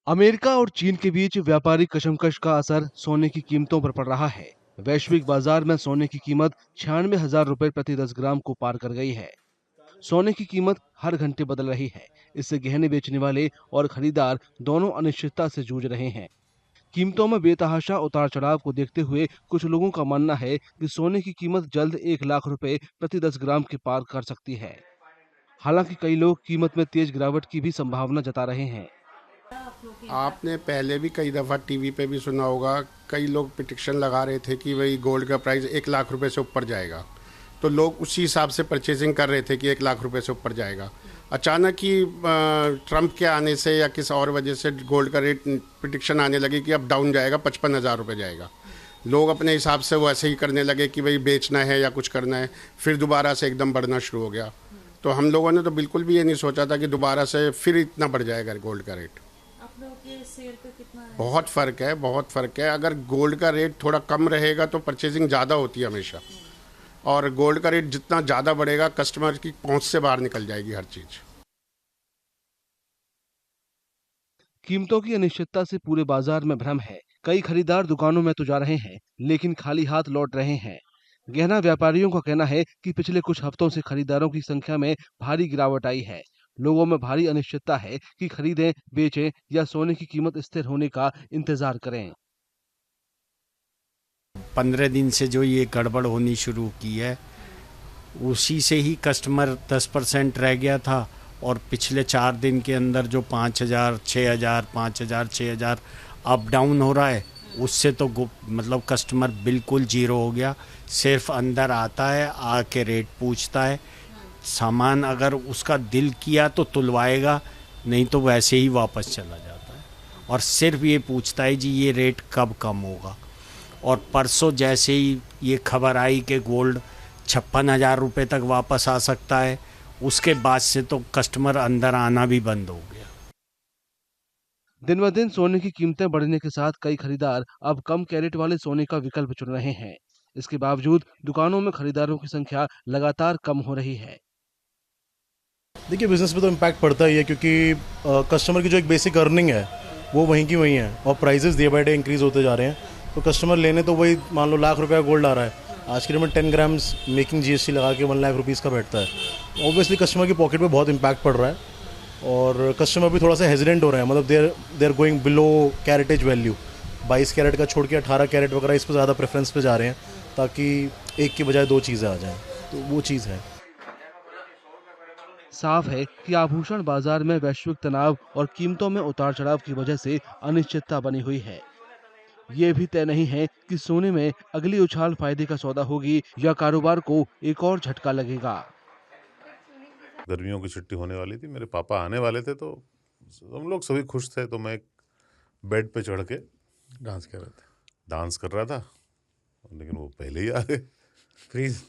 America और चीन के बीच व्यापारिक कशमकश का असर सोने की कीमतों पर पड़ रहा है। वैश्विक बाजार में सोने की कीमत 96,000 रुपए प्रति 10 ग्राम को पार कर गई है। सोने की कीमत हर घंटे बदल रही है। इससे गहने बेचने वाले और खरीदार दोनों अनिश्चितता से जूझ रहे हैं। कीमतों में बेतहाशा उतार चढ़ाव को देखते हुए कुछ लोगों का मानना है कि सोने की कीमत जल्द 1 लाख रुपए प्रति 10 ग्राम के पार कर सकती है। हालांकि कई लोग कीमत में तेज गिरावट की भी संभावना जता रहे हैं। आपने पहले भी कई दफ़ा टीवी पे भी सुना होगा, कई लोग पिटिशन लगा रहे थे कि भाई गोल्ड का प्राइस 1 लाख रुपए से ऊपर जाएगा, तो लोग उसी हिसाब से परचेजिंग कर रहे थे कि 1 लाख रुपए से ऊपर जाएगा। अचानक ही ट्रंप के आने से या किसी और वजह से गोल्ड का रेट पिटिशन आने लगी कि अब डाउन जाएगा, 55,000 रुपये जाएगा। लोग अपने हिसाब से वैसे ही करने लगे कि भाई बेचना है या कुछ करना है, फिर दोबारा से एकदम बढ़ना शुरू हो गया। तो हम लोगों ने तो बिल्कुल भी ये नहीं सोचा था कि दोबारा से फिर इतना बढ़ जाएगा गोल्ड का रेट। बहुत फ़र्क है, बहुत फ़र्क है। अगर गोल्ड का रेट थोड़ा कम रहेगा तो परचेजिंग ज़्यादा होती है हमेशा, और गोल्ड का रेट जितना ज़्यादा बढ़ेगा कस्टमर की पहुंच से बाहर निकल जाएगी हर चीज़। कीमतों की अनिश्चितता से पूरे बाजार में भ्रम है। कई खरीदार दुकानों में तो जा रहे हैं, लेकिन खाली हाथ लौट रहे हैं। गहना व्यापारियों का कहना है कि पिछले कुछ हफ्तों से खरीदारों की संख्या में भारी गिरावट आई है। लोगों में भारी अनिश्चितता है कि खरीदें, बेचें या सोने की कीमत स्थिर होने का इंतजार करें। 15 दिन से जो ये गड़बड़ होनी शुरू की है, उसी से ही कस्टमर 10% रह गया था, और पिछले 4 दिन के अंदर जो 5,000, 6,000, 5,000, 6,000 अप डाउन हो रहा है, उससे तो मतलब कस्टमर बिल्कुल जीरो हो गया। सिर्फ अंदर आता है, आके रेट पूछता है, सामान अगर उसका दिल किया तो तुलवाएगा, नहीं तो वैसे ही वापस चला जाता है, और सिर्फ ये पूछता है जी ये रेट कब कम होगा। और परसों जैसे ही ये खबर आई कि गोल्ड 56,000 रुपये तक वापस आ सकता है, उसके बाद से तो कस्टमर अंदर आना भी बंद हो गया। दिन ब दिन सोने की कीमतें बढ़ने के साथ कई खरीदार अब कम कैरेट वाले सोने का विकल्प चुन रहे हैं। इसके बावजूद दुकानों में खरीदारों की संख्या लगातार कम हो रही है। देखिए, बिज़नेस पे तो इम्पैक्ट पड़ता ही है, क्योंकि कस्टमर की जो एक बेसिक अर्निंग है वो वहीं की वहीं है, और prices day by day increase होते जा रहे हैं। तो कस्टमर लेने तो वही, मान लो लाख रुपए का गोल्ड आ रहा है, आज के डेट में 10 ग्राम्स मेकिंग जीएसटी लगा के 1 लाख रुपीज़ का बैठता है। ऑब्वियसली कस्टमर की पॉकेट पे बहुत इम्पैक्ट पड़ रहा है, और कस्टमर भी थोड़ा सा हेजिडेंट हो रहे हैं। मतलब they are going below caratage value. 22 carat का छोड़ के 18 कैरेट वगैरह इस पर ज़्यादा प्रेफरेंस पे जा रहे हैं, ताकि एक की बजाय 2 चीज़ें आ जाएँ। तो वो चीज़ है। साफ है कि आभूषण बाजार में वैश्विक तनाव और कीमतों में उतार चढ़ाव की वजह से अनिश्चितता बनी हुई है। ये भी तय नहीं है कि सोने में अगली उछाल फायदे का सौदा होगी या कारोबार को एक और झटका लगेगा। गर्मियों की छुट्टी होने वाली थी, मेरे पापा आने वाले थे, तो हम लोग सभी खुश थे। तो मैं बेड पे चढ़ के डांस कर रहा था, लेकिन वो पहले ही आ गए। प्लीज।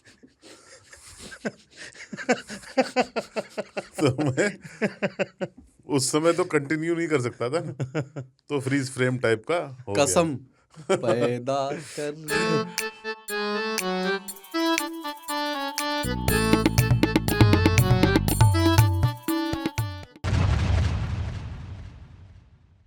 तो मैं उस समय तो कंटिन्यू नहीं कर सकता था ना, तो फ्रीज फ्रेम टाइप का हो गया। कसम पैदा कर